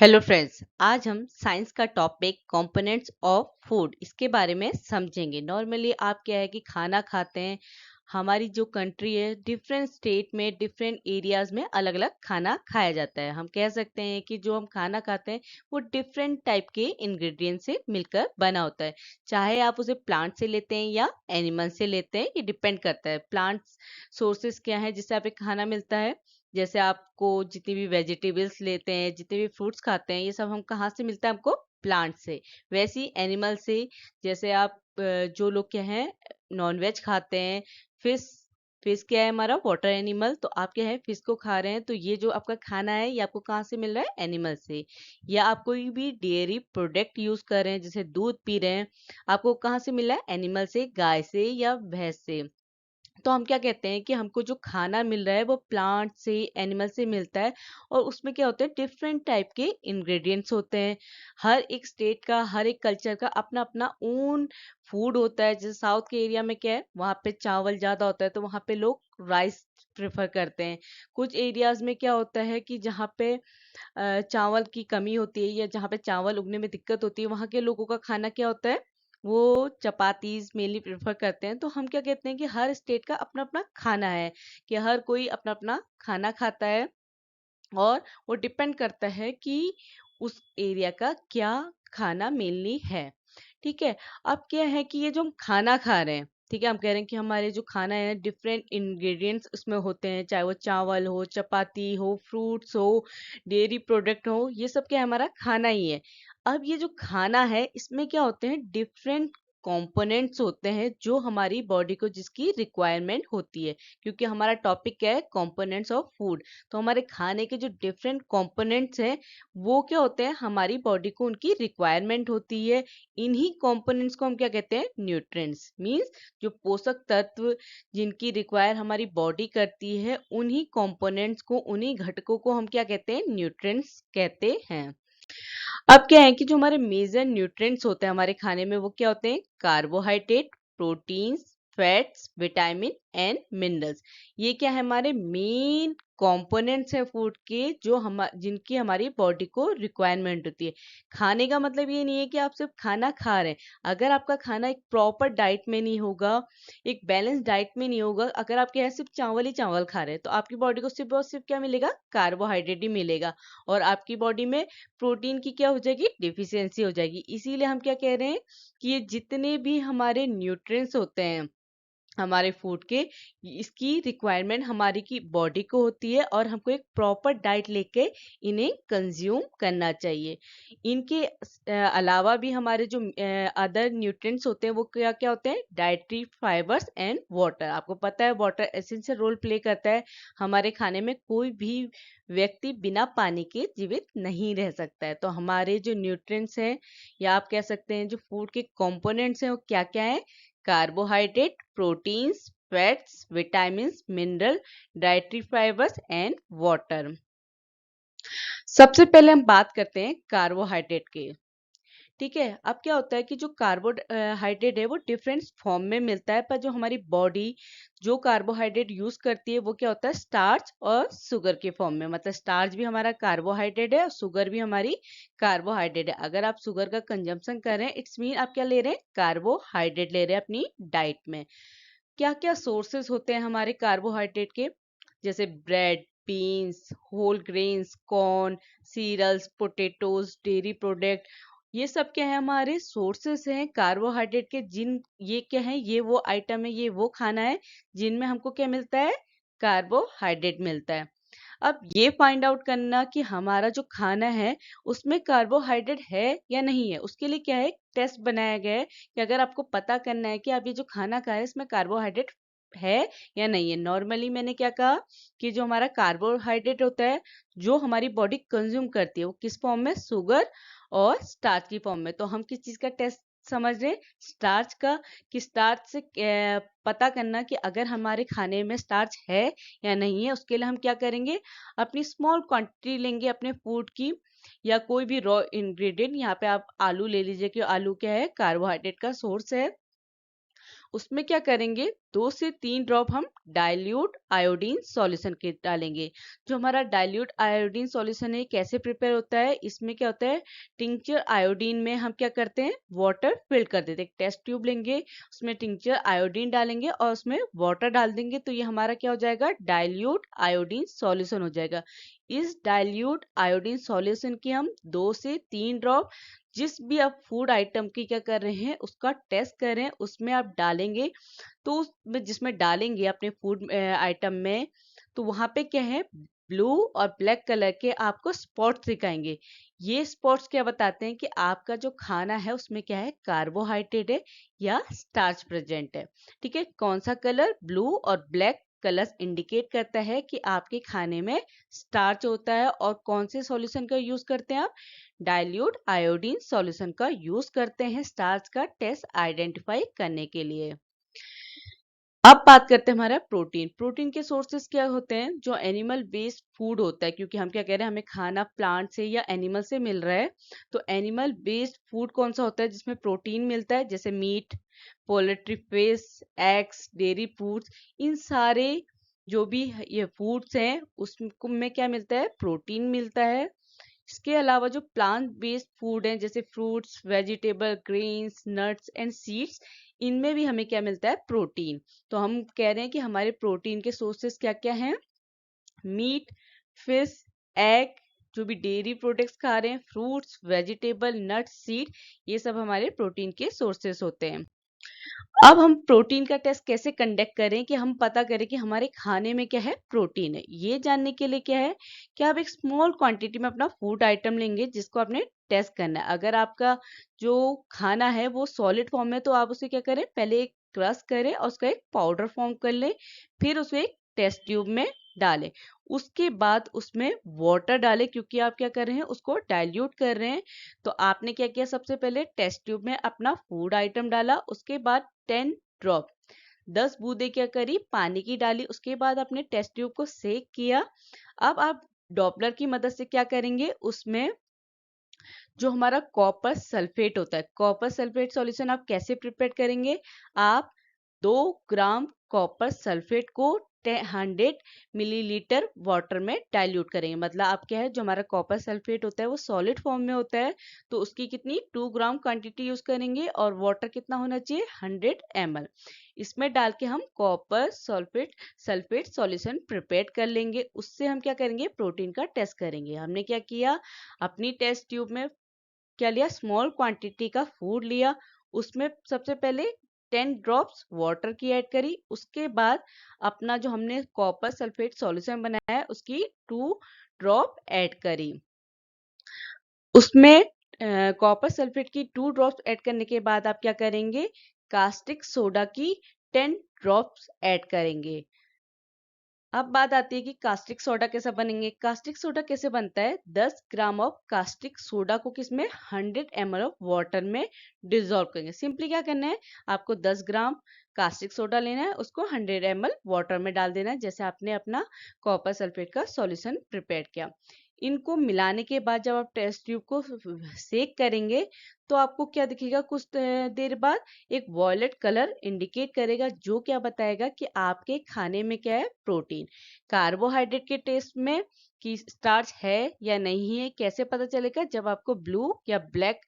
Hello friends, आज हम science का टॉपिक कंपोनेंट्स ऑफ फूड इसके बारे में समझेंगे। नॉर्मली आप क्या है कि खाना खाते हैं। हमारी जो कंट्री है, डिफरेंट स्टेट में डिफरेंट एरियाज में अलग अलग खाना खाया जाता है। हम कह सकते हैं कि जो हम खाना खाते हैं वो डिफरेंट टाइप के इंग्रेडिएंट से मिलकर बना होता है। चाहे आप उसे प्लांट से लेते हैं या एनिमल से लेते हैं, ये डिपेंड करता है। प्लांट्स सोर्सेस क्या है जिससे आप खाना मिलता है। जैसे आपको जितनी भी वेजिटेबल्स लेते हैं, जितने भी फ्रूट्स खाते हैं, ये सब हम कहाँ से मिलता है हमको? प्लांट से। वैसे ही एनिमल से। जैसे आप जो लोग क्या है नॉन वेज खाते हैं, फिश। फिश क्या है हमारा? Water animal. तो आप क्या है फिश को खा रहे हैं, तो ये जो आपका खाना है ये आपको कहाँ से मिल रहा है? एनिमल से। या आप कोई भी डेयरी प्रोडक्ट यूज कर रहे हैं, जैसे दूध पी रहे हैं, आपको कहाँ से मिल रहा है? एनिमल से, गाय से या भैंस से। तो हम क्या कहते हैं कि हमको जो खाना मिल रहा है वो प्लांट से, एनिमल से मिलता है। और उसमें क्या होता है, डिफरेंट टाइप के इंग्रेडिएंट्स होते हैं। हर एक स्टेट का, हर एक कल्चर का अपना अपना ओन फूड होता है। जैसे साउथ के एरिया में क्या है, वहाँ पे चावल ज्यादा होता है, तो वहाँ पे लोग राइस प्रेफर करते हैं। कुछ एरियाज में क्या होता है कि जहाँ पे चावल की कमी होती है या जहाँ पे चावल उगने में दिक्कत होती है, वहाँ के लोगों का खाना क्या होता है? वो चपातीज मेनली प्रेफर करते हैं। तो हम क्या कहते हैं कि हर स्टेट का अपना अपना खाना है, कि हर कोई अपना अपना खाना खाता है। और वो डिपेंड करता है कि उस एरिया का क्या खाना मेनली है। ठीक है। अब क्या है कि ये जो हम खाना खा रहे हैं, ठीक है, हम कह रहे हैं कि हमारे जो खाना है डिफरेंट इंग्रेडिएंट्स उसमें होते हैं, चाहे वो चावल हो, चपाती हो, फ्रूट्स हो, डेयरी प्रोडक्ट हो, ये सब क्या है? हमारा खाना ही है। अब ये जो खाना है इसमें क्या होते हैं? डिफरेंट कंपोनेंट्स होते हैं जो हमारी बॉडी को जिसकी रिक्वायरमेंट होती है। क्योंकि हमारा टॉपिक क्या है? Components of food. तो हमारे खाने के जो डिफरेंट कंपोनेंट्स हैं वो क्या होते हैं? हमारी बॉडी को उनकी रिक्वायरमेंट होती है। इन्हीं कंपोनेंट्स को हम क्या कहते हैं? न्यूट्रिएंट्स। मींस जो पोषक तत्व जिनकी रिक्वायर हमारी बॉडी करती है, उन्हीं कंपोनेंट्स को, उन्हीं घटकों को हम क्या कहते हैं? न्यूट्रिएंट्स कहते हैं। अब क्या है कि जो हमारे मेजर न्यूट्रिएंट्स होते हैं हमारे खाने में, वो क्या होते हैं? Carbohydrate, proteins, fats, vitamin and minerals. ये क्या है? हमारे मेन कंपोनेंट्स हैं फूड के, जो हम जिनकी हमारी बॉडी को रिक्वायरमेंट होती है। खाने का मतलब ये नहीं है कि आप सिर्फ खाना खा रहे हैं। अगर आपका खाना एक प्रॉपर डाइट में नहीं होगा, एक बैलेंस डाइट में नहीं होगा, अगर आप क्या है सिर्फ चावल ही चावल खा रहे हैं, तो आपकी बॉडी को सिर्फ और सिर्फ क्या मिलेगा? कार्बोहाइड्रेट ही मिलेगा। और आपकी बॉडी में प्रोटीन की क्या हो जाएगी? डिफिशियंसी हो जाएगी। इसीलिए हम क्या कह रहे हैं कि ये जितने भी हमारे न्यूट्रिएंट्स होते हैं हमारे फूड के, इसकी रिक्वायरमेंट हमारी की बॉडी को होती है, और हमको एक प्रॉपर डाइट लेके इन्हें कंज्यूम करना चाहिए। इनके अलावा भी हमारे जो अदर न्यूट्रिएंट्स होते हैं वो क्या क्या होते हैं? Dietary fibres and water. आपको पता है वाटर एसेंशियल रोल प्ले करता है हमारे खाने में। कोई भी व्यक्ति बिना पानी के जीवित नहीं रह सकता है। तो हमारे जो न्यूट्रिएंट्स हैं, या आप कह सकते हैं जो फूड के कंपोनेंट्स हैं, वो क्या क्या है? Carbohydrate, proteins, fats, vitamins, mineral, dietary fibres and water. सबसे पहले हम बात करते हैं कार्बोहाइड्रेट की। ठीक है। अब क्या होता है कि जो कार्बोहाइड्रेट है वो डिफरेंट फॉर्म में मिलता है, पर जो हमारी बॉडी जो कार्बोहाइड्रेट यूज करती है वो क्या होता है? स्टार्च और शुगर के फॉर्म में। मतलब स्टार्च भी हमारा कार्बोहाइड्रेट है और शुगर भी हमारी कार्बोहाइड्रेट है। अगर आप शुगर का कंजम्पशन कर रहे हैं, इट्स मीन आप क्या ले रहे हैं? कार्बोहाइड्रेट ले रहे हैं अपनी डाइट में। क्या क्या सोर्सेस होते हैं हमारे कार्बोहाइड्रेट के? जैसे bread, beans, whole grains, corn, cereals, potatoes, dairy product. ये सब क्या है? हमारे सोर्सेस हैं कार्बोहाइड्रेट के। जिन ये क्या है? ये वो आइटम है, ये वो खाना है जिनमें हमको क्या मिलता है? कार्बोहाइड्रेट मिलता है। अब ये फाइंड आउट करना कि हमारा जो खाना है उसमें कार्बोहाइड्रेट है या नहीं है, उसके लिए क्या है? एक टेस्ट बनाया गया है कि अगर आपको पता करना है कि आप ये जो खाना खा रहे हैं इसमें कार्बोहाइड्रेट है या नहीं है। नॉर्मली मैंने क्या कहा कि जो हमारा कार्बोहाइड्रेट होता है, जो हमारी बॉडी कंज्यूम करती है, वो किस फॉर्म में? शुगर और स्टार्च की फॉर्म में। तो हम किस चीज का टेस्ट समझ रहे हैं? स्टार्च का। कि स्टार्च से पता करना कि अगर हमारे खाने में स्टार्च है या नहीं है, उसके लिए हम क्या करेंगे? अपनी स्मॉल क्वांटिटी लेंगे अपने फूड की, या कोई भी रॉ इंग्रेडिएंट। यहाँ पे आप आलू ले लीजिए कि आलू क्या है? कार्बोहाइड्रेट का सोर्स है। उसमें क्या करेंगे, 2 से 3 ड्रॉप हम डाइल्यूट आयोडीन सॉल्यूशन के डालेंगे। जो हमारा डाइल्यूट आयोडीन सॉल्यूशन है कैसे प्रिपेयर होता है, इसमें क्या होता है, टिंचर आयोडीन में हम क्या करते हैं, वाटर फिल कर देते हैं। एक टेस्ट ट्यूब लेंगे, उसमें टिंचर आयोडीन डालेंगे और उसमें वाटर डाल देंगे, तो ये हमारा क्या हो जाएगा, डाइल्यूट आयोडीन सॉल्यूशन हो जाएगा। इस डाइल्यूट आयोडीन सॉल्यूशन की हम 2 से 3 ड्रॉप जिस भी आप फूड आइटम की क्या कर रहे हैं उसका टेस्ट कर रहे हैं उसमें आप डालेंगे। तो उसमें जिसमें डालेंगे अपने फूड आइटम में, तो वहां पे क्या है, ब्लू और ब्लैक कलर के आपको स्पॉट्स दिखाएंगे। ये स्पॉट्स क्या बताते हैं कि आपका जो खाना है उसमें क्या है, कार्बोहाइड्रेट है या स्टार्च प्रेजेंट है। ठीक है, कौन सा कलर, ब्लू और ब्लैक कलर्स इंडिकेट करता है कि आपके खाने में स्टार्च होता है। और कौन से सॉल्यूशन का यूज करते हैं आप, डाइल्यूट आयोडीन सॉल्यूशन का यूज करते हैं स्टार्च का टेस्ट आइडेंटिफाई करने के लिए। अब बात करते हैं हमारा प्रोटीन। प्रोटीन के सोर्सेस क्या होते हैं, जो एनिमल बेस्ड फूड होता है, क्योंकि हम क्या कह रहे हैं, हमें खाना प्लांट से या एनिमल से मिल रहा है। तो एनिमल बेस्ड फूड कौन सा होता है जिसमें प्रोटीन मिलता है, जैसे meat, poultry, fish, eggs, dairy foods, इन सारे जो भी ये फूड्स हैं उसमें क्या मिलता है, प्रोटीन मिलता है। इसके अलावा जो प्लांट बेस्ड फूड हैं जैसे fruits, vegetable, grains, nuts and seeds, इनमें भी हमें क्या मिलता है, प्रोटीन। तो हम कह रहे हैं कि हमारे प्रोटीन के सोर्सेस क्या क्या हैं, मीट, फिश, एग, जो भी डेयरी प्रोडक्ट्स खा रहे हैं, फ्रूट्स, वेजिटेबल, नट्स, सीड, ये सब हमारे प्रोटीन के सोर्सेस होते हैं। अब हम प्रोटीन का टेस्ट कैसे कंडक्ट करें कि हम पता करें कि हमारे खाने में क्या है, प्रोटीन है। ये जानने के लिए क्या है कि आप एक स्मॉल क्वांटिटी में अपना फूड आइटम लेंगे जिसको आपने टेस्ट करना है। अगर आपका जो खाना है वो सॉलिड फॉर्म में, तो आप उसे क्या करें, पहले एक क्रश करें और उसका एक पाउडर फॉर्म कर लें, फिर उसे एक टेस्ट ट्यूब में डालें। उसके बाद उसमें वाटर डालें, क्योंकि आप क्या कर रहे हैं, उसको डाइल्यूट कर रहे हैं। तो आपने क्या किया, सबसे पहले टेस्ट ट्यूब में अपना फूड आइटम डाला, उसके बाद 10 ड्रॉप 10 बूंदे क्या करी, पानी की डाली, उसके बाद अपने टेस्ट ट्यूब को सेक किया। अब आप डॉपलर की मदद से क्या करेंगे, उसमें जो हमारा कॉपर सल्फेट होता है, कॉपर सल्फेट सॉल्यूशन आप कैसे प्रिपेयर करेंगे, आप 2 ग्राम कॉपर सल्फेट को 100 मिलीलीटर वाटर में डाइल्यूट करेंगे। मतलब आप क्या है, जो हमारा कॉपर सल्फेट होता है वो सॉलिड फॉर्म में होता है, तो उसकी कितनी 2 ग्राम क्वांटिटी यूज करेंगे और वाटर कितना होना चाहिए, 100 ml। इसमें डाल के हम copper sulphate sulphate solution prepare कर लेंगे। उससे हम क्या करेंगे, प्रोटीन का टेस्ट करेंगे। हमने क्या किया, अपनी टेस्ट ट्यूब में क्या लिया, स्मॉल क्वांटिटी का फूड लिया, उसमें सबसे पहले 10 ड्रॉप्स वाटर की ऐड करी, उसके बाद अपना जो हमने कॉपर सल्फेट सॉल्यूशन बनाया है उसकी 2 ड्रॉप ऐड करी। उसमें कॉपर सल्फेट की 2 ड्रॉप्स ऐड करने के बाद आप क्या करेंगे, कास्टिक सोडा की 10 ड्रॉप्स ऐड करेंगे। अब बात आती है कि कास्टिक सोडा कैसा बनेंगे। कास्टिक सोडा कैसे बनता है, 10 ग्राम ऑफ कास्टिक सोडा को किसमें, 100 ml ऑफ वाटर में डिसॉल्व करेंगे। सिंपली क्या करना है, आपको 10 ग्राम कास्टिक सोडा लेना है, उसको 100 ml वाटर में डाल देना है, जैसे आपने अपना कॉपर सल्फेट का सॉल्यूशन प्रिपेयर किया। इनको मिलाने के बाद जब आप टेस्ट ट्यूब को सेक करेंगे, तो आपको क्या दिखेगा, कुछ देर बाद एक वॉयलेट कलर इंडिकेट करेगा, जो क्या बताएगा कि आपके खाने में क्या है, प्रोटीन। कार्बोहाइड्रेट के टेस्ट में कि स्टार्च है या नहीं है कैसे पता चलेगा, जब आपको ब्लू या ब्लैक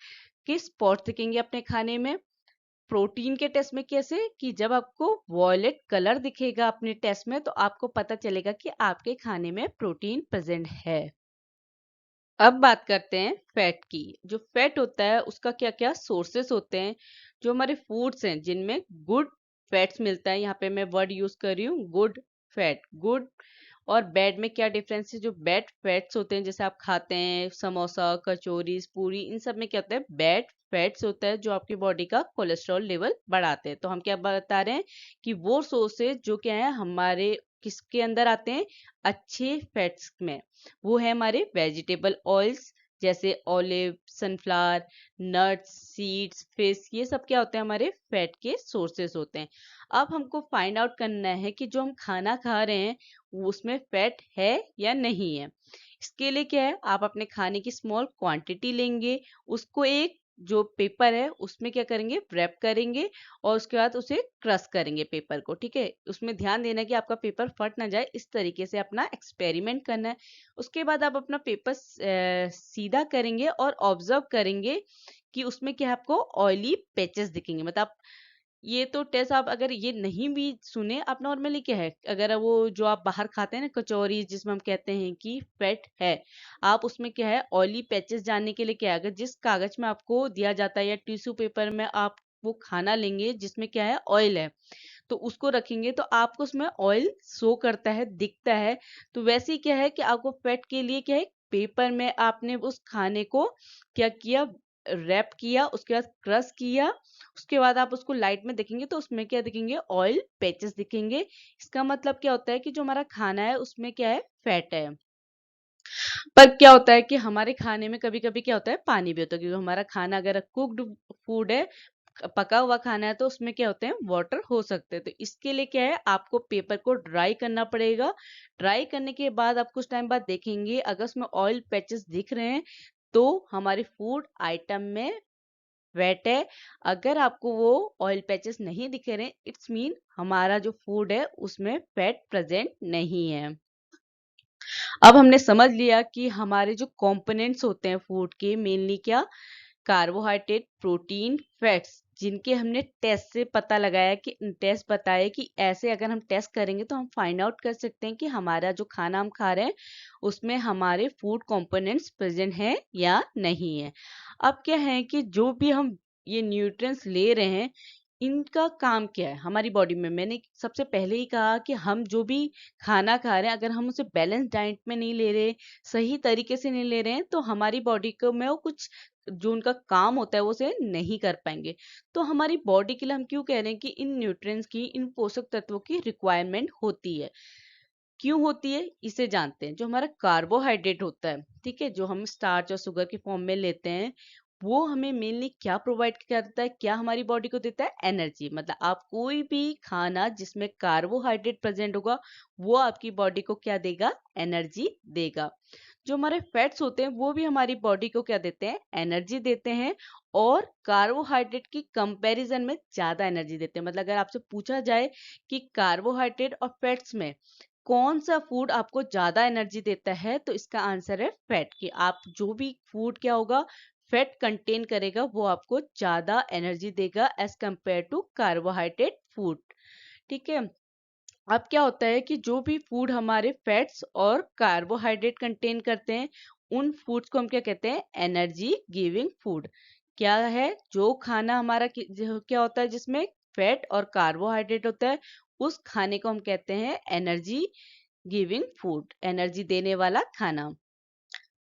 के स्पॉट्स दिखेंगे अपने खाने में। प्रोटीन के टेस्ट में कैसे, कि जब आपको वॉयलेट कलर दिखेगा अपने टेस्ट में, तो आपको पता चलेगा कि आपके खाने में प्रोटीन प्रेजेंट है। अब बात करते हैं फैट की। जो फैट होता है उसका क्या क्या सोर्सेस होते हैं। जो हमारे फूड्स हैं जिनमें गुड फैट्स मिलता है, यहाँ पे मैं वर्ड यूज कर रही हूँ गुड फैट। गुड और बैड में क्या डिफरेंस है, जो बैड फैट्स होते हैं जैसे आप खाते हैं समोसा, कचौरी, पूरी, इन सब में क्या होता है, बैड फैट्स होता है जो आपकी बॉडी का कोलेस्ट्रॉल लेवल बढ़ाते हैं। तो हम क्या बता रहे हैं कि वो सोर्सेज जो क्या है हमारे किसके अंदर आते हैं, अच्छे फैट्स में। वो है हमारे वेजिटेबल ऑयल्स जैसे olive, sunflower, nuts, seeds, fish, ये सब क्या होते हैं, हमारे फैट के सोर्सेस होते हैं। अब हमको फाइंड आउट करना है कि जो हम खाना खा रहे हैं उसमें फैट है या नहीं है। इसके लिए क्या है, आप अपने खाने की स्मॉल क्वांटिटी लेंगे, उसको एक जो पेपर है उसमें क्या करेंगे, रैप करेंगे और उसके बाद उसे क्रश करेंगे पेपर को। ठीक है, उसमें ध्यान देना है कि आपका पेपर फट ना जाए, इस तरीके से अपना एक्सपेरिमेंट करना है। उसके बाद आप अपना पेपर सीधा करेंगे और ऑब्जर्व करेंगे कि उसमें क्या है, आपको ऑयली पैचेस दिखेंगे। मतलब ये तो टेस्ट आप अगर ये नहीं भी सुने, आप नॉर्मली क्या है, अगर वो जो आप बाहर खाते हैं ना कचौरी, जिसमें हम कहते हैं कि फैट है, आप उसमें क्या है ऑयली पैचेस जानने के लिए क्या है, अगर जिस कागज में आपको दिया जाता है या टिश्यू पेपर में आप वो खाना लेंगे जिसमें क्या है ऑयल है, तो उसको रखेंगे तो आपको उसमें ऑयल शो करता है, दिखता है। तो वैसे ही क्या है कि आपको फैट के लिए क्या है, पेपर में आपने उस खाने को क्या किया, रैप किया, उसके बाद क्रश किया, उसके बाद आप उसको लाइट में देखेंगे तो उसमें क्या दिखेंगे, ऑयल पैचेस दिखेंगे। इसका मतलब क्या होता है कि जो हमारा खाना है उसमें क्या है, फैट है। पर क्या होता है कि हमारे खाने में कभी कभी क्या होता है, पानी भी होता है, क्योंकि हमारा खाना अगर कुक्ड फूड है, पका हुआ खाना है, तो उसमें क्या होते हैं, वाटर हो सकते हैं। तो इसके लिए क्या है, आपको पेपर को ड्राई करना पड़ेगा। ड्राई करने के बाद आप कुछ टाइम बाद देखेंगे, अगर उसमें ऑयल पैचेस दिख रहे हैं तो हमारे फूड आइटम में वेट है। अगर आपको वो ऑयल पैचेस नहीं दिख रहे, इट्स मीन हमारा जो फूड है उसमें फैट प्रेजेंट नहीं है। अब हमने समझ लिया कि हमारे जो कंपोनेंट्स होते हैं फूड के, मेनली क्या, कार्बोहाइड्रेट, प्रोटीन, फैट्स, जिनके हमने टेस्ट से पता लगाया कि टेस्ट बताए कि ऐसे अगर हम टेस्ट करेंगे तो हम फाइंड आउट कर सकते हैं कि हमारा जो खाना हम खा रहे हैं उसमें हमारे फूड कंपोनेंट्स प्रेजेंट हैं या नहीं है। अब क्या है कि जो भी हम ये न्यूट्रिएंट्स ले रहे हैं, इनका काम क्या है हमारी बॉडी में। मैंने सबसे पहले ही कहा कि हम जो भी खाना खा रहे हैं, अगर हम उसे बैलेंस डाइट में नहीं ले रहे, सही तरीके से नहीं ले रहे हैं, तो हमारी बॉडी को में वो कुछ जो उनका काम होता है वो उसे नहीं कर पाएंगे। तो हमारी बॉडी के लिए हम क्यों कह रहे हैं कि इन न्यूट्रिएंट्स की, इन पोषक तत्वों की रिक्वायरमेंट होती है। क्यों होती है, इसे जानते हैं। जो हमारा कार्बोहाइड्रेट होता है, ठीक है, जो हम स्टार्च और शुगर के फॉर्म में लेते हैं, वो हमें मेनली क्या प्रोवाइड करता है, क्या हमारी बॉडी को देता है, एनर्जी। मतलब आप कोई भी खाना जिसमें कार्बोहाइड्रेट प्रेजेंट होगा वो आपकी बॉडी को क्या देगा, एनर्जी देगा। जो हमारे फैट्स होते हैं वो भी हमारी बॉडी को क्या देते हैं, एनर्जी देते हैं, और कार्बोहाइड्रेट की कंपैरिजन में ज्यादा एनर्जी देते हैं। मतलब अगर आपसे पूछा जाए कि कार्बोहाइड्रेट और फैट्स में कौन सा फूड आपको ज्यादा एनर्जी देता है, तो इसका आंसर है फैट। कि आप जो भी फूड क्या होगा, फैट कंटेन करेगा, वो आपको ज्यादा एनर्जी देगा as compare to carbohydrate food. ठीक है, अब क्या होता है कि जो भी फूड हमारे फैट्स और कार्बोहाइड्रेट कंटेन करते हैं, उन फूड्स को हम क्या कहते हैं, एनर्जी गिविंग फूड। क्या है, जो खाना हमारा जो क्या होता है जिसमें फैट और कार्बोहाइड्रेट होता है, उस खाने को हम कहते हैं एनर्जी गिविंग फूड, एनर्जी देने वाला खाना।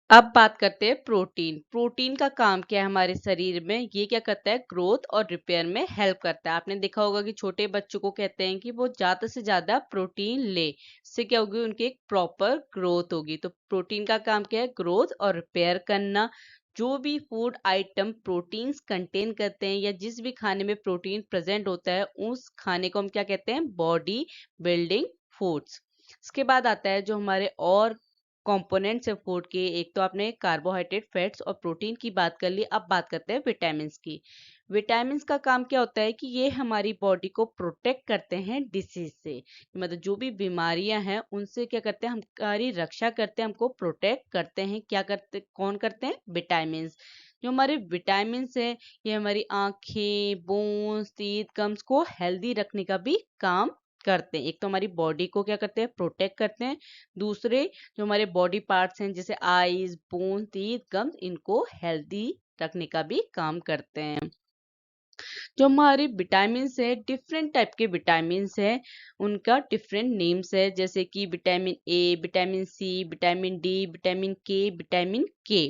अब बात करते हैं प्रोटीन। प्रोटीन का काम क्या है हमारे शरीर में, ये क्या करता है, ग्रोथ और रिपेयर में हेल्प करता है। आपने देखा होगा कि छोटे बच्चों को कहते हैं कि वो ज्यादा से ज्यादा प्रोटीन ले, इससे क्या होगी, उनकी एक प्रॉपर ग्रोथ होगी। तो प्रोटीन का काम क्या है, ग्रोथ और रिपेयर करना। जो भी फूड आइटम प्रोटीन्स कंटेन करते हैं या जिस भी खाने में प्रोटीन प्रेजेंट होता है, उस खाने को हम क्या कहते हैं, बॉडी बिल्डिंग फूड्स। इसके बाद आता है जो हमारे और कंपोनेंट्स है फूड के। एक तो आपने कार्बोहाइड्रेट, फैट्स और प्रोटीन की बात कर ली, अब बात करते हैं विटामिन की। विटामिन का काम क्या होता है कि ये हमारी बॉडी को प्रोटेक्ट करते हैं डिसीज से। मतलब जो भी बीमारियां हैं उनसे क्या करते हैं, हमारी रक्षा करते हैं, हमको प्रोटेक्ट करते हैं। क्या करते, कौन करते हैं, विटामिन। जो हमारे विटामिन है, ये हमारी आंखें, बोन्स, टीथ, गम्स को हेल्दी रखने का भी काम करते हैं। एक तो हमारी बॉडी को क्या करते हैं, प्रोटेक्ट करते हैं। दूसरे जो हमारे बॉडी पार्ट्स हैं जैसे आईज, बोन, टीथ, गम्स, इनको हेल्दी रखने का भी काम करते हैं। जो हमारे विटामिन है, डिफरेंट टाइप के विटामिन है, उनका डिफरेंट नेम्स है, जैसे कि vitamin A, vitamin C, vitamin D, vitamin K.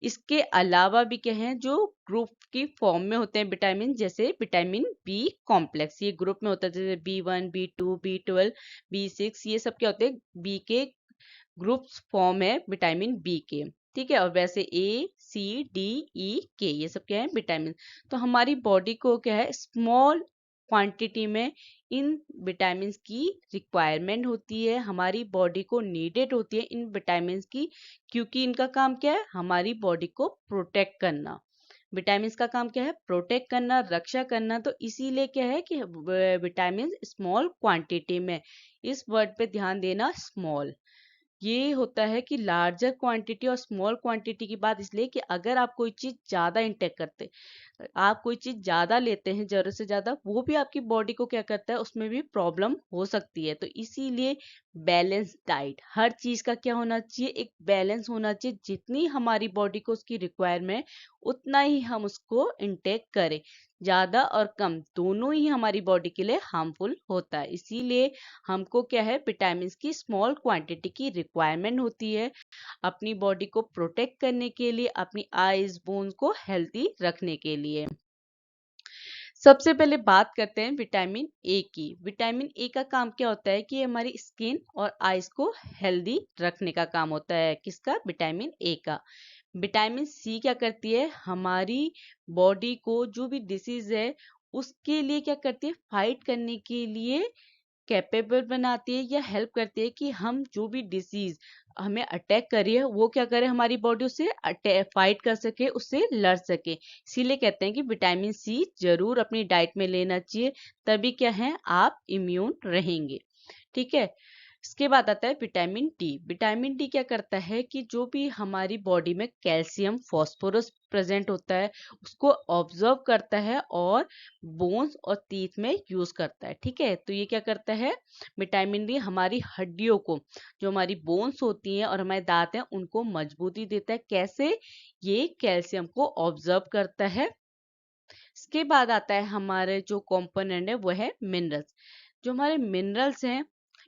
इसके अलावा भी क्या है, जो ग्रुप की फॉर्म में होते हैं विटामिन, जैसे विटामिन बी कॉम्प्लेक्स, ये ग्रुप में होता है, जैसे B1, B2, B12, B6, ये सब क्या होते हैं, बी के ग्रुप्स फॉर्म है विटामिन बी के। ठीक है, और वैसे A, C, D, E, K, ये सब क्या है, विटामिन। तो हमारी बॉडी को क्या है, स्मॉल क्वांटिटी में इन विटामिन की रिक्वायरमेंट होती है, हमारी बॉडी को नीडेड होती है इन विटामिन की, क्योंकि इनका काम क्या है, हमारी बॉडी को प्रोटेक्ट करना। विटामिन का काम क्या है? प्रोटेक्ट करना, रक्षा करना। तो इसीलिए क्या है कि विटामिन स्मॉल क्वांटिटी में, इस वर्ड पे ध्यान देना, स्मॉल। ये होता है कि लार्जर क्वांटिटी और स्मॉल क्वांटिटी की बात इसलिए कि अगर आप कोई चीज ज्यादा इंटेक करते, आप कोई चीज ज्यादा लेते हैं, जरूरत से ज्यादा, वो भी आपकी बॉडी को क्या करता है, उसमें भी प्रॉब्लम हो सकती है। तो इसीलिए बैलेंस डाइट, हर चीज का क्या होना चाहिए, एक बैलेंस होना चाहिए। जितनी हमारी बॉडी को उसकी रिक्वायरमेंट, उतना ही हम उसको इंटेक करें। ज्यादा और कम दोनों ही हमारी बॉडी के लिए हार्मफुल होता है। इसीलिए हमको क्या है, विटामिन की स्मॉल क्वांटिटी की रिक्वायरमेंट होती है, अपनी बॉडी को प्रोटेक्ट करने के लिए, अपनी आईज बोन्स को हेल्दी रखने के लिए। सबसे पहले बात करते हैं विटामिन ए की। विटामिन ए का काम क्या होता है कि हमारी स्किन और आईज को हेल्दी रखने का काम होता है। किसका? विटामिन ए का। विटामिन सी क्या करती है, हमारी बॉडी को जो भी डिसीज है उसके लिए क्या करती है, फाइट करने के लिए कैपेबल बनाती है या हेल्प करती है कि हम जो भी डिसीज हमें अटैक कर रही है, वो क्या करे, हमारी बॉडी उससे फाइट कर सके, उससे लड़ सके। इसीलिए कहते हैं कि विटामिन सी जरूर अपनी डाइट में लेना चाहिए, तभी क्या है, आप इम्यून रहेंगे। ठीक है। इसके बाद आता है विटामिन डी। विटामिन डी क्या करता है कि जो भी हमारी बॉडी में कैल्शियम, फास्फोरस प्रेजेंट होता है, उसको ऑब्जर्व करता है और बोन्स और टीथ में यूज करता है। ठीक है। तो ये क्या करता है, विटामिन डी हमारी हड्डियों को, जो हमारी बोन्स होती हैं और हमारे दांत हैं, उनको मजबूती देता है। कैसे? ये कैल्शियम को ऑब्जर्व करता है। इसके बाद आता है हमारे जो कंपोनेंट है वो है मिनरल्स। जो हमारे मिनरल्स हैं,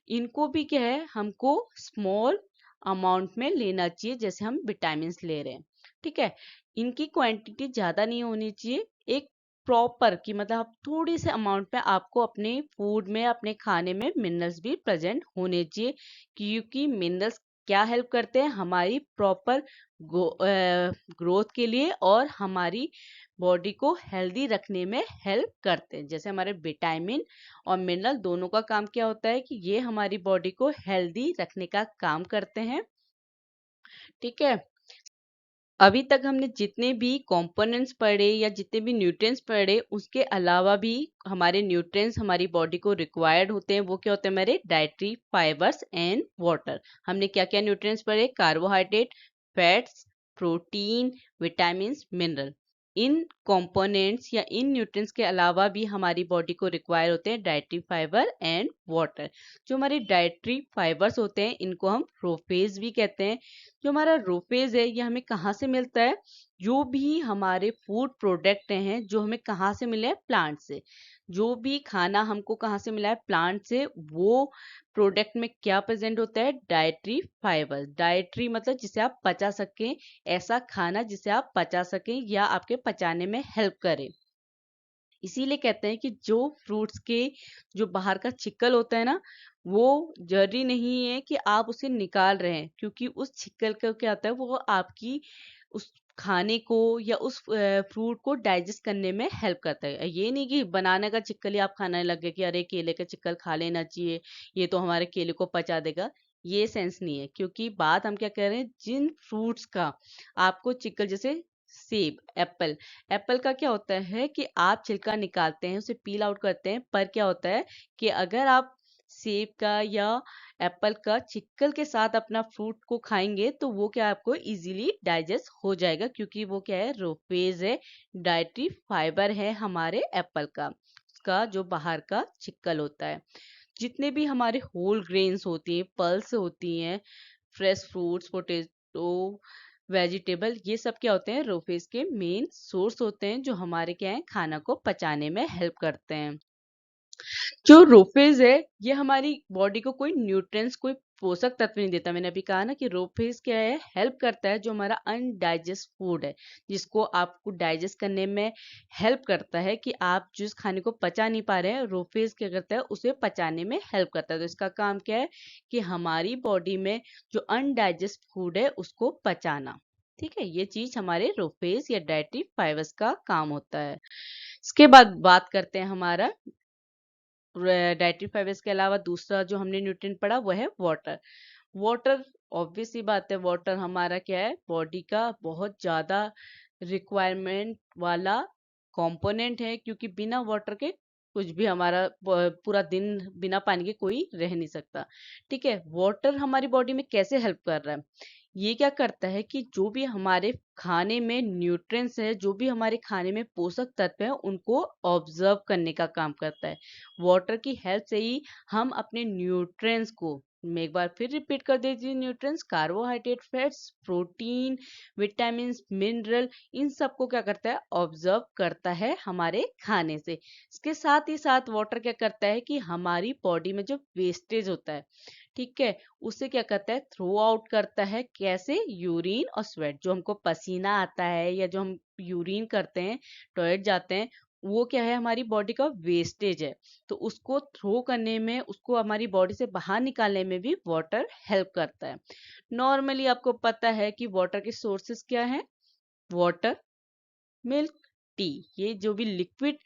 इनको भी क्या है, हमको स्मॉल अमाउंट में लेना चाहिए, जैसे हम विटामिन ले रहे हैं। ठीक है। इनकी क्वांटिटी ज्यादा नहीं होनी चाहिए, एक प्रॉपर की मतलब आप थोड़ी से अमाउंट में आपको अपने फूड में, अपने खाने में मिनरल्स भी प्रेजेंट होने चाहिए। क्योंकि मिनरल्स क्या हेल्प करते हैं, हमारी प्रॉपर ग्रोथ के लिए और हमारी बॉडी को हेल्दी रखने में हेल्प करते हैं। जैसे हमारे विटामिन और मिनरल दोनों का काम क्या होता है कि ये हमारी बॉडी को हेल्दी रखने का काम करते हैं। ठीक है। अभी तक हमने जितने भी कंपोनेंट्स पढ़े या जितने भी न्यूट्रिएंट्स पढ़े, उसके अलावा भी हमारे न्यूट्रिएंट्स हमारी बॉडी को रिक्वायर्ड होते हैं। वो क्या होते हैं, हमारे डाइटरी फाइबर्स एंड वाटर। हमने क्या क्या न्यूट्रिएंट्स पढ़े? Carbohydrate, fats, protein, vitamin, mineral. इन कंपोनेंट्स या इन न्यूट्रिएंट्स के अलावा भी हमारी बॉडी को रिक्वायर होते हैं डाइटरी फाइबर एंड वाटर। जो हमारे डाइटरी फाइबर्स होते हैं, इनको हम प्रोफेज भी कहते हैं। जो हमारा रोफेज है, ये हमें कहाँ से मिलता है? जो भी हमारे फूड प्रोडक्ट हैं, जो हमें कहाँ से मिले हैं? प्लांट से। जो भी खाना हमको कहाँ से मिला है? प्लांट से। वो प्रोडक्ट में क्या प्रेजेंट होता है? Dietary fibre. डाइटरी मतलब जिसे आप पचा सकें, ऐसा खाना जिसे आप पचा सकें या आपके पचाने में हेल्प करे। इसीलिए कहते हैं कि जो फ्रूट्स के जो बाहर का छिक्कल होता है ना, वो जरूरी नहीं है कि आप उसे निकाल रहे हैं, क्योंकि उस छिक्कल का क्या होता है, वो आपकी उस खाने को या उस फ्रूट को डाइजेस्ट करने में हेल्प करता है। ये नहीं कि बनाने का छिक्कल ही आप खाने लगे कि अरे केले का छिक्कल खा लेना चाहिए, ये तो हमारे केले को पचा देगा। ये सेंस नहीं है, क्योंकि बात हम क्या कर रहे हैं, जिन फ्रूट्स का आपको छिक्कल, जैसे सेब, एप्पल। एप्पल का क्या होता है कि आप छिलका निकालते हैं, उसे पील आउट करते हैं, पर क्या होता है कि अगर आप सेब का या एप्पल का छिक्कल के साथ अपना फ्रूट को खाएंगे, तो वो क्या आपको इजीली डाइजेस्ट हो जाएगा, क्योंकि वो क्या है, रोफेज है, डाइटरी फाइबर है हमारे एप्पल का, उसका जो बाहर का छिक्कल होता है। जितने भी हमारे होल ग्रेन्स होती हैं, पल्स होती हैं, फ्रेश फ्रूट्स, पोटेटो, वेजिटेबल, ये सब क्या होते हैं, रोफेज के मेन सोर्स होते हैं, जो हमारे क्या है, खाना को पचाने में हेल्प करते हैं। जो रोफेज है, ये हमारी बॉडी को कोई न्यूट्रिएंट्स, कोई पोषक तत्व नहीं देता। मैंने अभी कहा ना कि रोफेज क्या है, हेल्प करता है जो हमारा अनडाइजेस्ट फूड है, जिसको आपको डाइजेस्ट करने में हेल्प करता है, कि आप जिस खाने को पचा नहीं पा रहे हैं, रोफेज क्या करता है, उसे पचाने में हेल्प करता है। तो इसका काम क्या है कि हमारी बॉडी में जो अनडाइजेस्ट फूड है उसको पचाना। ठीक है। ये चीज हमारे रोफेज या डाइटरी फाइबर्स का काम होता है। इसके बाद बात करते हैं हमारा डाइटरी फाइबर्स के अलावा दूसरा जो हमने न्यूट्रिएंट पढ़ा, वो है वाटर। वाटर, ऑब्वियस सी बात है, वाटर हमारा क्या है, बॉडी का बहुत ज्यादा रिक्वायरमेंट वाला कंपोनेंट है, क्योंकि बिना वाटर के कुछ भी हमारा पूरा दिन बिना पानी के कोई रह नहीं सकता। ठीक है, वाटर हमारी बॉडी में कैसे हेल्प कर रहा है? ये क्या करता है कि जो भी हमारे खाने में न्यूट्रिएंट्स है, जो भी हमारे खाने में पोषक तत्व है, उनको ऑब्जर्व करने का काम करता है। वाटर की हेल्प से ही हम अपने न्यूट्रिएंट्स को, मैं एक बार फिर रिपीट कर देती हूँ, nutrients carbohydrate, fats, protein, vitamin, mineral, इन सबको क्या करता है? ऑब्जर्व करता है हमारे खाने से। इसके साथ ही साथ वाटर क्या करता है कि हमारी बॉडी में जो वेस्टेज होता है, ठीक है, उसे क्या करता है? थ्रो आउट करता है। कैसे? यूरिन और स्वेट, जो हमको पसीना आता है या जो हम यूरिन करते हैं, टॉयलेट जाते हैं, वो क्या है? हमारी बॉडी का वेस्टेज है। तो उसको थ्रो करने में, उसको हमारी बॉडी से बाहर निकालने में भी वाटर हेल्प करता है। नॉर्मली आपको पता है कि वाटर के सोर्सेस क्या है? Water, milk, T. ये जो भी लिक्विड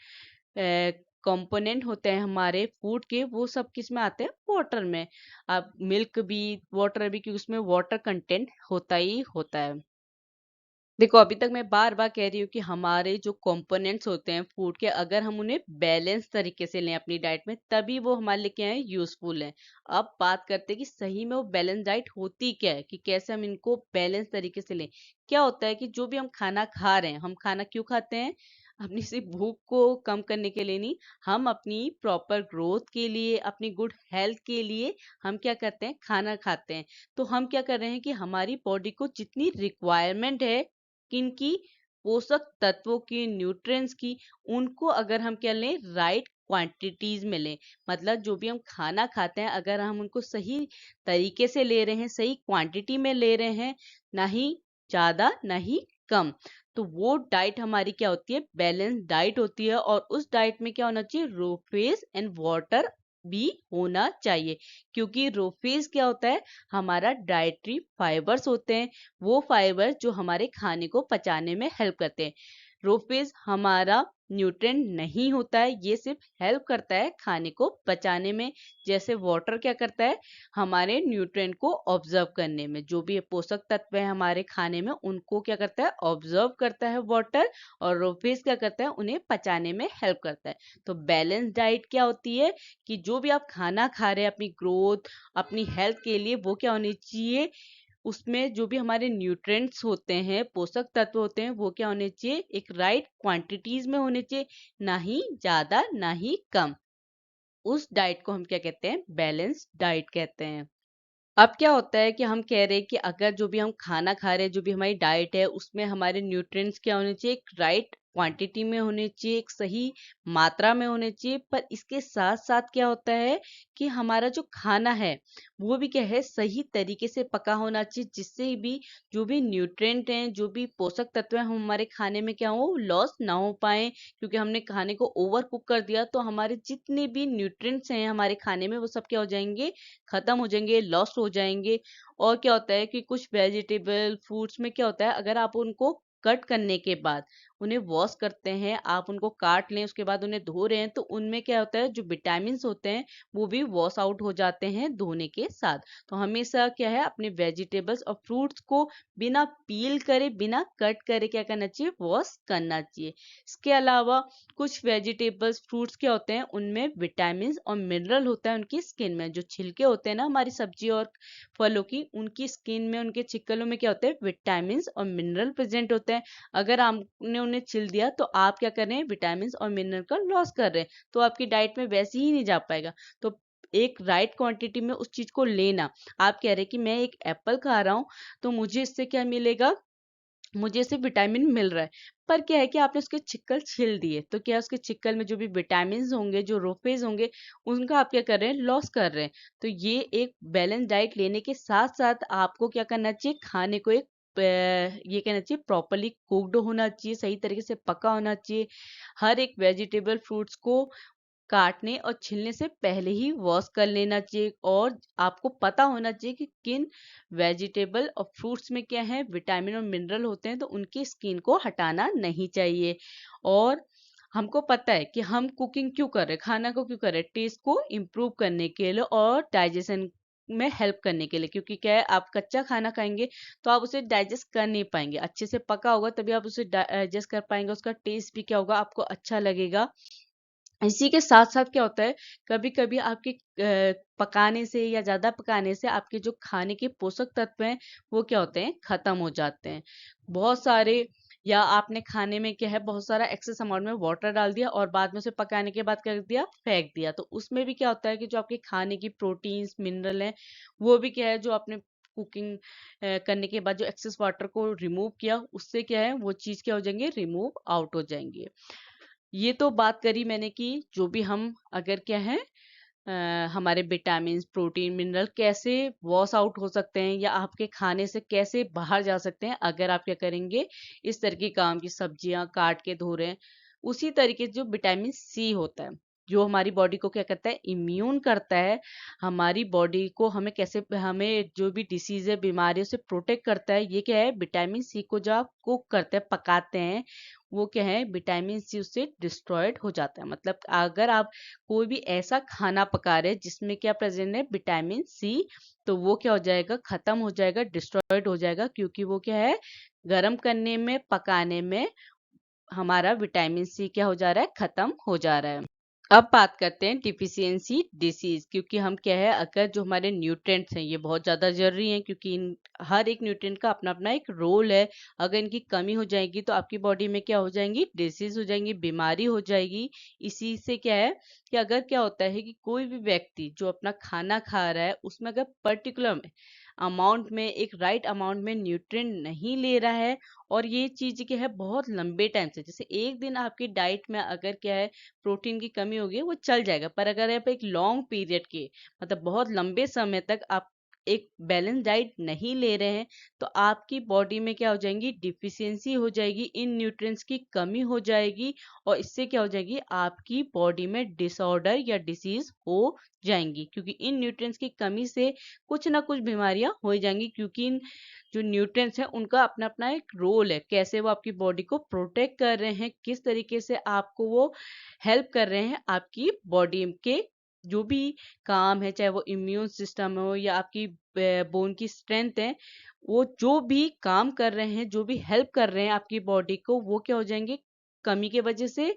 कंपोनेंट होते हैं हमारे फूड के, वो सब किस में आते हैं? वाटर में। अब मिल्क भी वाटर भी, क्योंकि उसमें वाटर कंटेंट होता ही होता है। देखो, अभी तक मैं बार बार कह रही हूँ कि हमारे जो कंपोनेंट्स होते हैं फूड के, अगर हम उन्हें बैलेंस तरीके से लें अपनी डाइट में, तभी वो हमारे लिए क्या है? यूजफुल है। अब बात करते हैं कि सही में वो बैलेंस डाइट होती क्या है, कि कैसे हम इनको बैलेंस तरीके से लें। क्या होता है कि जो भी हम खाना खा रहे हैं, हम खाना क्यों खाते हैं? अपनी सिर्फ भूख को कम करने के लिए नहीं, हम अपनी प्रॉपर ग्रोथ के लिए, अपनी गुड हेल्थ के लिए हम क्या करते हैं? खाना खाते हैं। तो हम क्या कर रहे हैं कि हमारी बॉडी को जितनी रिक्वायरमेंट है, किनकी? पोषक तत्वों की, न्यूट्रिएंट्स की, उनको अगर हम क्या लें? राइट क्वांटिटीज में लें। मतलब जो भी हम खाना खाते हैं, अगर हम उनको सही तरीके से ले रहे हैं, सही क्वांटिटी में ले रहे हैं, ना ही ज्यादा ना ही कम, तो वो डाइट हमारी क्या होती है? बैलेंस डाइट होती है। और उस डाइट में क्या होना चाहिए? रो फेज एंड वाटर भी होना चाहिए। क्योंकि रो फेज क्या होता है? हमारा डाइटरी फाइबर्स होते हैं, वो फाइबर जो हमारे खाने को पचाने में हेल्प करते हैं। रोफेज हमारा न्यूट्रिएंट नहीं होता है, ये सिर्फ हेल्प करता है खाने को पचाने में। जैसे वाटर क्या करता है? हमारे न्यूट्रिएंट को ऑब्जर्व करने में, जो भी पोषक तत्व है हमारे खाने में, उनको क्या करता है? ऑब्जर्व करता है वाटर। और रोफेज क्या करता है? उन्हें पचाने में हेल्प करता है। तो बैलेंस डाइट क्या होती है? कि जो भी आप खाना खा रहे हैं अपनी ग्रोथ, अपनी हेल्थ के लिए, वो क्या होनी चाहिए? उसमें जो भी हमारे न्यूट्रिएंट्स होते हैं, पोषक तत्व होते हैं, वो क्या होने चाहिए? एक राइट क्वांटिटीज में होने चाहिए, ना ही ज्यादा ना ही कम। उस डाइट को हम क्या कहते हैं? बैलेंस डाइट कहते हैं। अब क्या होता है कि हम कह रहे हैं कि अगर जो भी हम खाना खा रहे हैं, जो भी हमारी डाइट है, उसमें हमारे न्यूट्रिएंट्स क्या होने चाहिए? एक राइट क्वांटिटी में होने चाहिए, एक सही मात्रा में होने चाहिए। पर इसके साथ साथ क्या होता है कि हमारा जो खाना है, वो भी क्या है? सही तरीके से पका होना चाहिए, जिससे भी जो भी न्यूट्रिएंट हैं, जो भी पोषक तत्व हैं, हम हमारे खाने में क्या हो? लॉस ना हो पाए। क्योंकि हमने खाने को ओवर कुक कर दिया, तो हमारे जितने भी न्यूट्रिएंट्स हैं हमारे खाने में, वो सब क्या हो जाएंगे? खत्म हो जाएंगे, लॉस्ट हो जाएंगे। और क्या होता है कि कुछ वेजिटेबल फ्रूट्स में क्या होता है? अगर आप उनको कट करने के बाद उन्हें वॉश करते हैं, आप उनको काट लें, उसके बाद उन्हें धो रहे हैं, तो उनमें क्या होता है? जो विटामिन होते हैं, वो भी वॉश आउट हो जाते हैं धोने के साथ। तो हमेशा क्या है? अपने वेजिटेबल्स और फ्रूट्स को बिना पील करे, बिना कट करे क्या करना चाहिए? वॉश करना चाहिए। इसके अलावा कुछ वेजिटेबल्स फ्रूट्स क्या होते हैं? उनमें विटामिन और मिनरल होता है उनकी स्किन में। जो छिलके होते हैं ना हमारी सब्जी और फलों की, उनकी स्किन में, उनके छिकलों में क्या होते हैं? विटामिन और मिनरल प्रेजेंट होते हैं। अगर आपने उन्हें छिल दिया, तो आप क्या कर रहे हैं? विटामिन और मिनरल का लॉस कर रहे हैं, तो आपकी डाइट में वैसे ही नहीं जा पाएगा। तो एक राइट क्वांटिटी में उस चीज को लेना। आप कह रहे हैं कि मैं एक एप्पल खा रहा हूँ, तो मुझे इससे क्या मिलेगा? मुझे सिर्फ विटामिन मिल रहा है। पर क्या है कि आपने उसके छिक्कल छील दिए, तो क्या उसके छिक्कल में जो भी विटामिन होंगे, जो रोफेज होंगे, उनका आप क्या कर रहे हैं? लॉस कर रहे हैं। तो ये एक बैलेंस डाइट लेने के साथ साथ आपको क्या करना चाहिए? खाने को एक ये कहना चाहिए प्रॉपरली कुक्ड होना चाहिए, सही तरीके से पका होना चाहिए। हर एक वेजिटेबल फ्रूट्स को काटने और छीलने से पहले ही वॉश कर लेना चाहिए। और आपको पता होना चाहिए कि किन वेजिटेबल और फ्रूट्स में क्या है? विटामिन और मिनरल होते हैं, तो उनकी स्किन को हटाना नहीं चाहिए। और हमको पता है कि हम कुकिंग क्यों कर रहे हैं, खाना को क्यों कर रहे हैं? टेस्ट को इम्प्रूव करने के लिए और डाइजेशन में हेल्प करने के लिए, क्योंकि क्या है, आप कच्चा खाना खाएंगे तो आप उसे डाइजेस्ट कर नहीं पाएंगे। अच्छे से पका होगा तभी आप उसे डाइजेस्ट कर पाएंगे, उसका टेस्ट भी क्या होगा, आपको अच्छा लगेगा। इसी के साथ साथ क्या होता है, कभी कभी आपके पकाने से या ज्यादा पकाने से आपके जो खाने के पोषक तत्व हैं वो क्या होते हैं, खत्म हो जाते हैं। बहुत सारे, या आपने खाने में क्या है, बहुत सारा एक्सेस अमाउंट में वाटर डाल दिया और बाद में उसे पकाने के बाद कर दिया, फेंक दिया, तो उसमें भी क्या होता है कि जो आपके खाने की प्रोटीन्स मिनरल हैं वो भी क्या है, जो आपने कुकिंग करने के बाद जो एक्सेस वाटर को रिमूव किया, उससे क्या है, वो चीज क्या हो जाएंगे, रिमूव आउट हो जाएंगे। ये तो बात करी मैंने कि जो भी हम अगर क्या है, हमारे विटामिन प्रोटीन मिनरल कैसे वॉश आउट हो सकते हैं या आपके खाने से कैसे बाहर जा सकते हैं अगर आप क्या करेंगे, इस तरह के काम की सब्जियां काट के धो रहे हैं। उसी तरीके से जो विटामिन सी होता है, जो हमारी बॉडी को क्या करता है, इम्यून करता है, हमारी बॉडी को हमें कैसे, हमें जो भी डिसीज है, बीमारियों से प्रोटेक्ट करता है, ये क्या है, विटामिन सी को जब आप कुक करते हैं, पकाते हैं, वो क्या है, विटामिन सी उससे डिस्ट्रॉयड हो जाता है। मतलब अगर आप कोई भी ऐसा खाना पका रहे हैं जिसमें क्या प्रेजेंट है, विटामिन सी, तो वो क्या हो जाएगा, खत्म हो जाएगा, डिस्ट्रॉयड हो जाएगा, क्योंकि वो क्या है, गर्म करने में, पकाने में हमारा विटामिन सी क्या हो जा रहा है, खत्म हो जा रहा है। अब बात करते हैं डिफिशियंसी डिसीज, क्योंकि हम क्या है, अगर जो हमारे न्यूट्रिएंट्स हैं ये बहुत ज़्यादा जरूरी हैं, क्योंकि इन हर एक न्यूट्रिएंट का अपना अपना एक रोल है। अगर इनकी कमी हो जाएगी तो आपकी बॉडी में क्या हो जाएंगी, डिसीज हो जाएंगी, बीमारी हो जाएगी। इसी से क्या है कि अगर क्या होता है कि कोई भी व्यक्ति जो अपना खाना खा रहा है उसमें अगर पर्टिकुलर अमाउंट में, एक राइट अमाउंट में न्यूट्रिएंट नहीं ले रहा है, और ये चीज क्या है, बहुत लंबे टाइम से, जैसे एक दिन आपकी डाइट में अगर क्या है, प्रोटीन की कमी होगी वो चल जाएगा, पर अगर आप एक लॉन्ग पीरियड के, मतलब बहुत लंबे समय तक आप एक बैलेंस डाइट नहीं ले रहे हैं, तो आपकी बॉडी में क्या हो जाएंगी, डिफिशियंसी हो जाएगी, इन न्यूट्रिएंट्स की कमी हो जाएगी, और इससे क्या हो जाएगी, आपकी बॉडी में डिसऑर्डर या डिसीज हो जाएंगी, क्योंकि इन न्यूट्रिएंट्स की कमी से कुछ ना कुछ बीमारियां हो जाएंगी, क्योंकि इन जो न्यूट्रिएंट्स हैं उनका अपना अपना एक रोल है, कैसे वो आपकी बॉडी को प्रोटेक्ट कर रहे हैं, किस तरीके से आपको वो हेल्प कर रहे हैं, आपकी बॉडी के जो भी काम है, चाहे वो इम्यून सिस्टम हो या आपकी बोन की स्ट्रेंथ है, वो जो भी काम कर रहे हैं, जो भी हेल्प कर रहे हैं आपकी बॉडी को, वो क्या हो जाएंगे, कमी के वजह से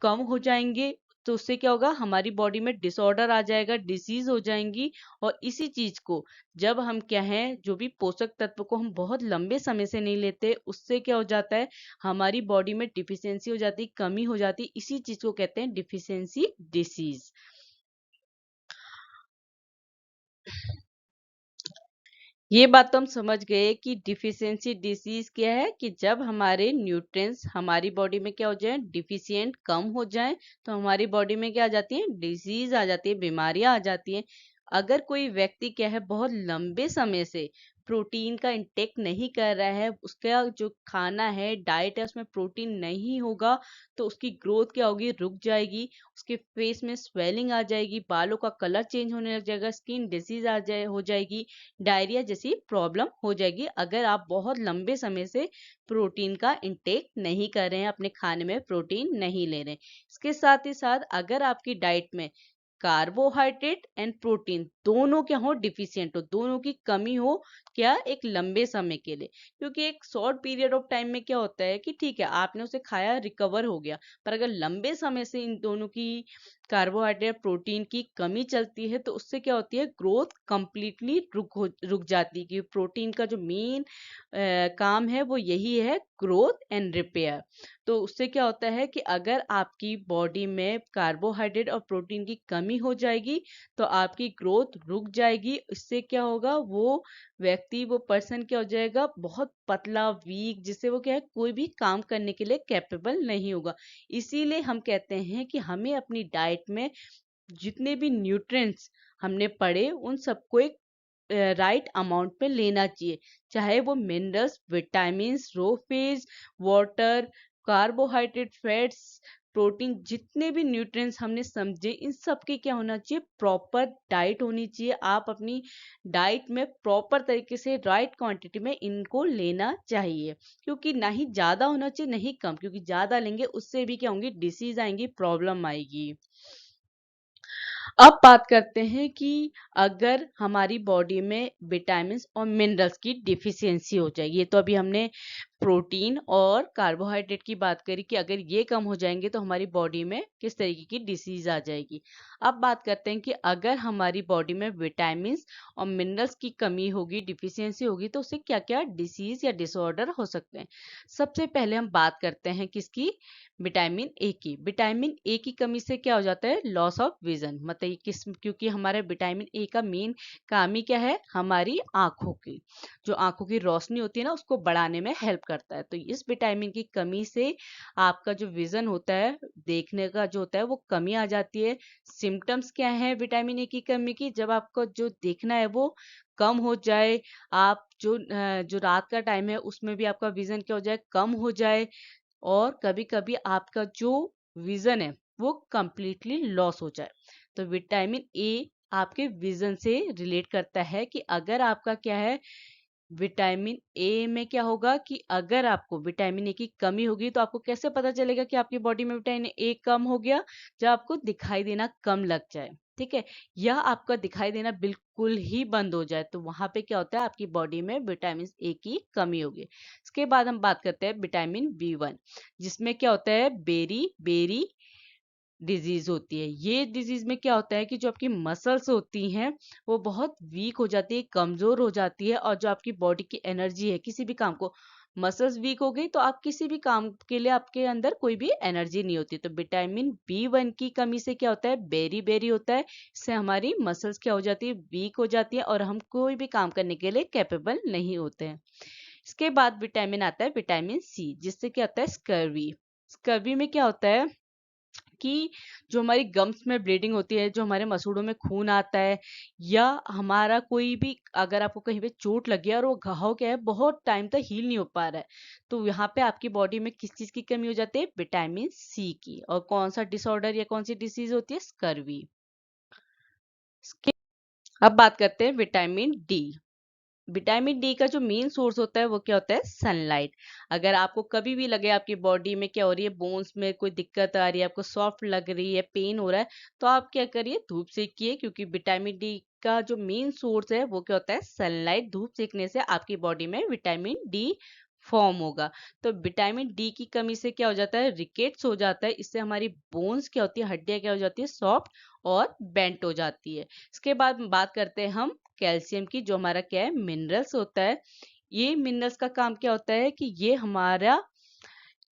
कम हो जाएंगे। तो उससे क्या होगा, हमारी बॉडी में डिसऑर्डर आ जाएगा, डिसीज हो जाएंगी। और इसी चीज को जब हम क्या है, जो भी पोषक तत्व को हम बहुत लंबे समय से नहीं लेते, उससे क्या हो जाता है, हमारी बॉडी में डिफिशियंसी हो जाती, कमी हो जाती, इसी चीज को कहते हैं डिफिशियंसी डिसीज। ये बात तो हम समझ गए कि डिफिशियंसी डिसीज क्या है, कि जब हमारे न्यूट्रिएंट्स हमारी बॉडी में क्या हो जाए, डिफिशियंट कम हो जाए, तो हमारी बॉडी में क्या आ जाती है, डिजीज आ जाती है, बीमारियां आ जाती हैं। अगर कोई व्यक्ति क्या है, बहुत लंबे समय से प्रोटीन का इंटेक नहीं कर रहा है, उसका जो खाना है, डाइट है, उसमें प्रोटीन नहीं होगा, तो उसकी ग्रोथ क्या होगी, रुक जाएगी, उसके फेस में स्वेलिंग आ जाएगी, बालों का कलर चेंज होने लग जाएगा, स्किन डिसीज आ जाए हो जाएगी, डायरिया जैसी प्रॉब्लम हो जाएगी, अगर आप बहुत लंबे समय से प्रोटीन का इंटेक नहीं कर रहे हैं, अपने खाने में प्रोटीन नहीं ले रहे हैं। इसके साथ ही साथ अगर आपकी डाइट में कार्बोहाइड्रेट एंड प्रोटीन दोनों क्या हो, डिफिशियंट हो, दोनों की कमी हो, क्या एक लंबे समय के लिए, क्योंकि एक शॉर्ट पीरियड ऑफ टाइम में क्या होता है कि ठीक है, आपने उसे खाया, रिकवर हो गया, पर अगर लंबे समय से इन दोनों की, कार्बोहाइड्रेट प्रोटीन की कमी चलती है, तो उससे क्या होती है, ग्रोथ कंप्लीटली रुक जाती है, क्योंकि प्रोटीन का जो मेन काम है वो यही है, ग्रोथ एंड रिपेयर। तो उससे क्या होता है कि अगर आपकी बॉडी में कार्बोहाइड्रेट और प्रोटीन की कमी हो जाएगी, तो आपकी ग्रोथ रुक जाएगी। इससे क्या होगा, वो व्यक्ति, वो पर्सन क्या हो जाएगा, बहुत पतला, वीक, जिससे वो क्या है, कोई भी काम करने के लिए कैपेबल नहीं होगा। इसीलिए हम कहते हैं कि हमें अपनी डाइट में जितने भी न्यूट्रिएंट्स हमने पढ़े, उन सबको एक राइट अमाउंट में लेना चाहिए, चाहे वो minerals, vitamins, roughage, water, carbohydrate, fats, protein, जितने भी न्यूट्रिएंट्स हमने समझे, इन सब की क्या होना चाहिए, प्रॉपर डाइट होनी चाहिए। आप अपनी डाइट में प्रॉपर तरीके से राइट क्वांटिटी में इनको लेना चाहिए, क्योंकि ना ही ज्यादा होना चाहिए, नहीं कम, क्योंकि ज्यादा लेंगे उससे भी क्या होंगी, डिसीज आएंगी, प्रॉब्लम आएगी। अब बात करते हैं कि अगर हमारी बॉडी में विटामिन और मिनरल्स की डिफिशियंसी हो जाए, ये तो अभी हमने प्रोटीन और कार्बोहाइड्रेट की बात करी कि अगर ये कम हो जाएंगे तो हमारी बॉडी में किस तरीके की डिसीज आ जाएगी। अब बात करते हैं कि अगर हमारी बॉडी में विटामिन और मिनरल्स की कमी होगी, डिफिशियंसी होगी, तो उससे क्या क्या डिसीज या डिसऑर्डर हो सकते हैं। सबसे पहले हम बात करते हैं किसकी, विटामिन ए की। विटामिन ए की कमी से क्या हो जाता है, लॉस ऑफ विजन। मतलब किस, क्योंकि हमारे विटामिन ए का मेन काम ही क्या है, हमारी आंखों की जो आंखों की रोशनी होती है ना, उसको बढ़ाने में हेल्प करता है। तो इस विटामिन की कमी से आपका जो विजन होता है, देखने का जो होता है, वो कमी आ जाती है। सिम्टम्स क्या है विटामिन ए की कमी की, जब आपको जो देखना है वो कम हो जाए, आप जो रात का टाइम है उसमें भी आपका विजन क्या हो जाए, कम हो जाए, और कभी कभी आपका जो विजन है वो कंप्लीटली लॉस हो जाए। तो विटामिन ए आपके विजन से रिलेट करता है कि अगर आपका क्या है, विटामिन ए में क्या होगा कि अगर आपको विटामिन ए की कमी होगी तो आपको कैसे पता चलेगा कि आपकी बॉडी में विटामिन ए कम हो गया, जब आपको दिखाई देना कम लग जाए, ठीक है, या आपका दिखाई देना बिल्कुल ही बंद हो जाए, तो वहां पे क्या होता है, आपकी बॉडी में विटामिन ए की कमी होगी। इसके बाद हम बात करते हैं विटामिन बी 1, जिसमें क्या होता है, बेरी बेरी डिजीज होती है। ये डिजीज में क्या होता है कि जो आपकी मसल्स होती हैं वो बहुत वीक हो जाती है, कमजोर हो जाती है, और जो आपकी बॉडी की एनर्जी है किसी भी काम को, मसल्स वीक हो गई तो आप किसी भी काम के लिए आपके अंदर कोई भी एनर्जी नहीं होती। तो विटामिन बी 1 की कमी से क्या होता है, बेरी बेरी होता है, इससे हमारी मसल्स क्या हो जाती है, वीक हो जाती है, और हम कोई भी काम करने के लिए कैपेबल नहीं होते हैं। इसके बाद विटामिन आता है विटामिन सी, जिससे क्या होता है, स्कर्वी। स्कर्वी में क्या होता है कि जो हमारी गम्स में ब्लीडिंग होती है, जो हमारे मसूड़ों में खून आता है, या हमारा कोई भी, अगर आपको कहीं पे चोट लगी है और वो घाव क्या है बहुत टाइम तक हील नहीं हो पा रहा है, तो यहाँ पे आपकी बॉडी में किस चीज की कमी हो जाती है, विटामिन सी की। और कौन सा डिसऑर्डर या कौन सी डिसीज होती है, स्कर्वी। अब बात करते हैं विटामिन डी। विटामिन डी का जो मेन सोर्स होता है वो क्या होता है, सनलाइट। अगर आपको कभी भी लगे आपकी बॉडी में क्या हो रही है, बोन्स में कोई दिक्कत आ रही है, आपको सॉफ्ट लग रही है, पेन हो रहा है, तो आप क्या करिए, धूप सेकिए, क्योंकि विटामिन डी का जो मेन सोर्स है वो क्या होता है, सनलाइट। धूप सेकने से आपकी बॉडी में विटामिन डी फॉर्म होगा। तो विटामिन डी की कमी से क्या हो जाता है, रिकेट्स हो जाता है, इससे हमारी बोन्स क्या होती है, हड्डियां क्या हो जाती है, सॉफ्ट और बेंट हो जाती है। इसके बाद बात करते हैं हम कैल्शियम की, जो हमारा क्या है, मिनरल्स होता है। ये मिनरल्स का काम क्या होता है कि ये हमारा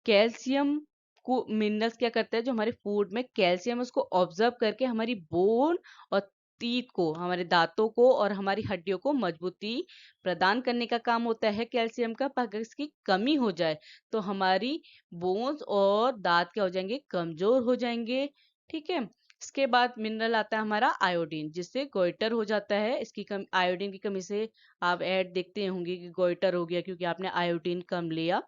कैल्शियम को, मिनरल्स क्या करता है, जो हमारे फूड में कैल्शियम है उसको ऑब्जर्व करके हमारी बोन और टीथ को, हमारे दांतों को और हमारी हड्डियों को मजबूती प्रदान करने का काम होता है कैल्शियम का। पर अगर इसकी कमी हो जाए तो हमारी बोन्स और दांत क्या हो जाएंगे, कमजोर हो जाएंगे, ठीक है। इसके बाद मिनरल आता है हमारा आयोडीन, जिससे गोइटर हो जाता है। इसकी आयोडीन की कमी से आप ऐड देखते होंगे कि गोइटर हो गया, क्योंकि आपने आयोडीन कम लिया।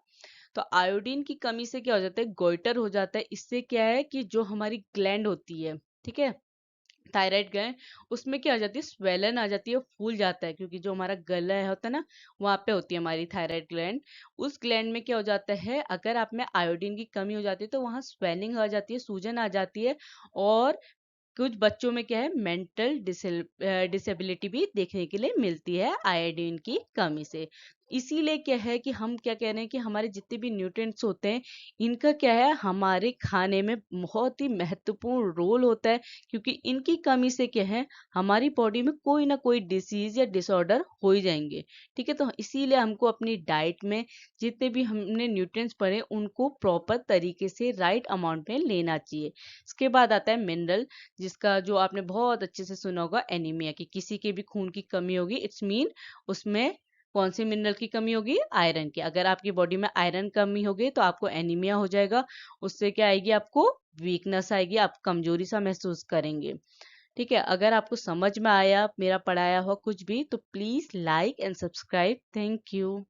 तो आयोडीन की कमी से क्या हो जाता है, गोइटर हो जाता है। इससे क्या है कि जो हमारी ग्लैंड होती है, ठीक है, थायराइड ग्लैंड, उसमें क्या हो जाती है, स्वेलन आ जाती है, फूल जाता है, क्योंकि जो हमारा गला है होता है ना, वहां पे होती है हमारी थायराइड ग्लैंड। उस ग्लैंड में क्या हो जाता है, अगर आप में आयोडीन की कमी हो जाती है तो वहां स्वेलिंग आ जाती है, सूजन आ जाती है, और कुछ बच्चों में क्या है, मेंटल डिसेबिलिटी भी देखने के लिए मिलती है आयोडीन की कमी से। इसीलिए क्या है कि हम क्या कह रहे हैं कि हमारे जितने भी न्यूट्रिएंट्स होते हैं, इनका क्या है, हमारे खाने में बहुत ही महत्वपूर्ण रोल होता है, क्योंकि इनकी कमी से क्या है, हमारी बॉडी में कोई ना कोई डिसीज या डिसऑर्डर हो ही जाएंगे, ठीक है। तो इसीलिए हमको अपनी डाइट में जितने भी हमने न्यूट्रिएंट्स पढ़े उनको प्रॉपर तरीके से राइट अमाउंट में लेना चाहिए। इसके बाद आता है मिनरल, जिसका जो आपने बहुत अच्छे से सुना होगा, एनीमिया की, किसी के भी खून की कमी होगी, इट्स मीन उसमें कौन सी मिनरल की कमी होगी, आयरन की। अगर आपकी बॉडी में आयरन कमी होगी तो आपको एनीमिया हो जाएगा। उससे क्या आएगी, आपको वीकनेस आएगी, आप कमजोरी सा महसूस करेंगे, ठीक है। अगर आपको समझ में आया मेरा पढ़ाया हुआ कुछ भी, तो please like and subscribe. Thank you.